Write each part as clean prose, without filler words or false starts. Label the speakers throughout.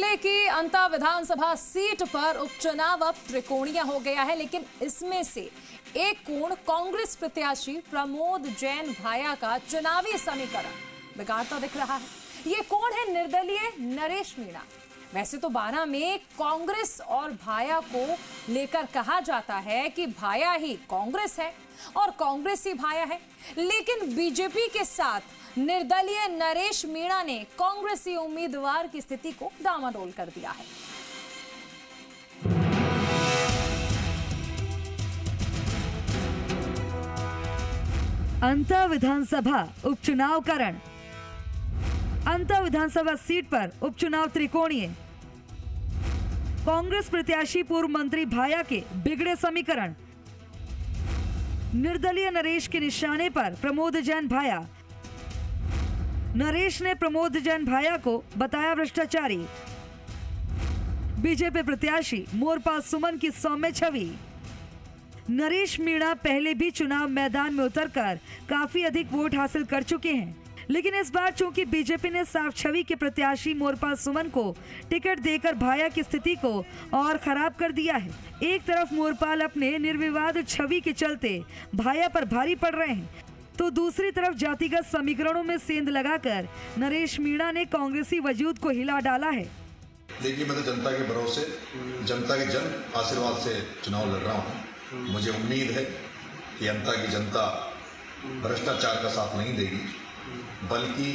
Speaker 1: जिले की अंता विधानसभा सीट पर उपचुनाव अब त्रिकोणीय हो गया है, लेकिन इसमें से एक कोण कांग्रेस प्रत्याशी प्रमोद जैन भाया का चुनावी समीकरण बिगाड़ता दिख रहा है। ये कोण है निर्दलीय नरेश मीणा। वैसे तो 12 में कांग्रेस और भाया को लेकर कहा जाता है कि भाया ही कांग्रेस है और कांग्रेस ही भाया है, लेकिन बीजेपी के साथ निर्दलीय नरेश मीणा ने कांग्रेसी उम्मीदवार की स्थिति को डामाडोल कर दिया है।
Speaker 2: अंता विधानसभा उपचुनाव करण। अंता विधानसभा सीट पर उपचुनाव त्रिकोणीय। कांग्रेस प्रत्याशी पूर्व मंत्री भाया के बिगड़े समीकरण। निर्दलीय नरेश के निशाने पर प्रमोद जैन भाया। नरेश ने प्रमोद जैन भाया को बताया भ्रष्टाचारी। बीजेपी प्रत्याशी मोरपाल सुमन की सौम्य छवि। नरेश मीणा पहले भी चुनाव मैदान में उतरकर काफी अधिक वोट हासिल कर चुके हैं, लेकिन इस बार चूंकि बीजेपी ने साफ छवि के प्रत्याशी मोरपाल सुमन को टिकट देकर भाया की स्थिति को और खराब कर दिया है। एक तरफ मोरपाल अपने निर्विवाद छवि के चलते भाया पर भारी पड़ रहे हैं, तो दूसरी तरफ जातिगत समीकरणों में सेंध लगाकर नरेश मीणा ने कांग्रेसी वजूद को हिला डाला है।
Speaker 3: देखिए, मैं तो जनता के भरोसे, जनता के जन आशीर्वाद से चुनाव लड़ रहा हूँ। मुझे उम्मीद है कि अंता की जनता भ्रष्टाचार का साथ नहीं देगी, बल्कि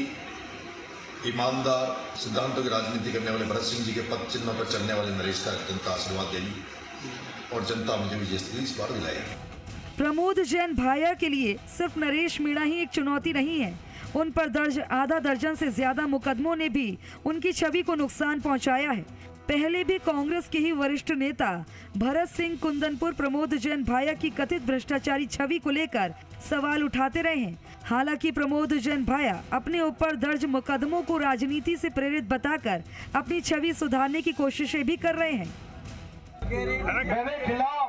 Speaker 3: ईमानदार सिद्धांतों की राजनीति करने वाले भरत सिंह जी के पद चिन्ह पर चलने वाले नरेश का जनता आशीर्वाद देगी और जनता मुझे विजय इस बार दिलाएगी।
Speaker 2: प्रमोद जैन भाया के लिए सिर्फ नरेश मीणा ही एक चुनौती नहीं है। उन पर दर्ज आधा दर्जन से ज्यादा मुकदमों ने भी उनकी छवि को नुकसान पहुंचाया है। पहले भी कांग्रेस के ही वरिष्ठ नेता भरत सिंह कुंदनपुर प्रमोद जैन भाया की कथित भ्रष्टाचारी छवि को लेकर सवाल उठाते रहे हैं। हालांकि प्रमोद जैन भाया अपने ऊपर दर्ज मुकदमों को राजनीति से प्रेरित बताकर अपनी छवि सुधारने की कोशिशें भी कर रहे हैं।
Speaker 4: मेरे खिलाफ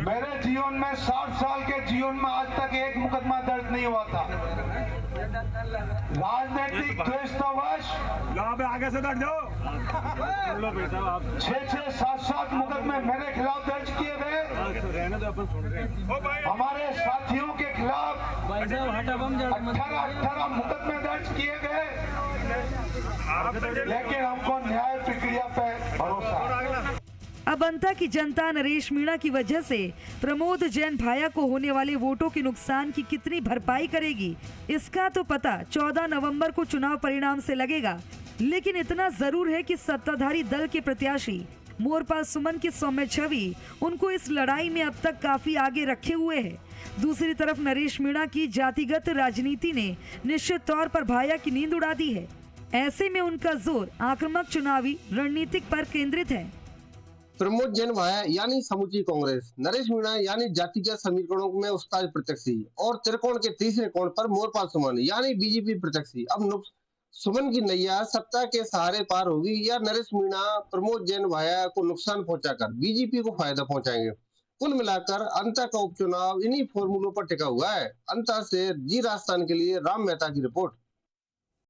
Speaker 4: मेरे जीवन में 60 साल के जीवन में आज तक एक मुकदमा दर्ज नहीं हुआ था। राजनीतिक द्वेषवश
Speaker 5: आगे से दर्ज हो
Speaker 4: 6-6, 7-7 मुकदमे मेरे खिलाफ दर्ज किए गए। हमारे साथियों के खिलाफ 18 मुकदमे दर्ज किए गए, लेकिन हमको न्याय प्रक्रिया पे भरोसा।
Speaker 2: अब अंता की जनता नरेश मीणा की वजह से प्रमोद जैन भाया को होने वाले वोटों के नुकसान की कितनी भरपाई करेगी, इसका तो पता 14 नवंबर को चुनाव परिणाम से लगेगा। लेकिन इतना जरूर है कि सत्ताधारी दल के प्रत्याशी मोरपाल सुमन की सौम्य छवि उनको इस लड़ाई में अब तक काफी आगे रखे हुए है। दूसरी तरफ नरेश मीणा की जातिगत राजनीति ने निश्चित तौर पर भाया की नींद उड़ा दी है। ऐसे में उनका जोर आक्रामक चुनावी रणनीतिक पर केंद्रित है।
Speaker 6: प्रमोद जैन भाया यानी समूची कांग्रेस, नरेश मीणा यानी जातिगत समीकरणों में उस्ताद प्रत्याशी और त्रिकोण के तीसरे कोण पर मोरपाल सुमन यानी बीजेपी प्रत्याशी। अब सुमन की नैया सत्ता के सहारे पार होगी या नरेश मीणा प्रमोद जैन भाया को नुकसान पहुंचाकर बीजेपी को फायदा पहुंचाएंगे। कुल मिलाकर अंता का उपचुनाव इन्हीं फॉर्मूलों पर टिका हुआ है। अंता से जी राजस्थान के लिए राम मेहता की रिपोर्ट।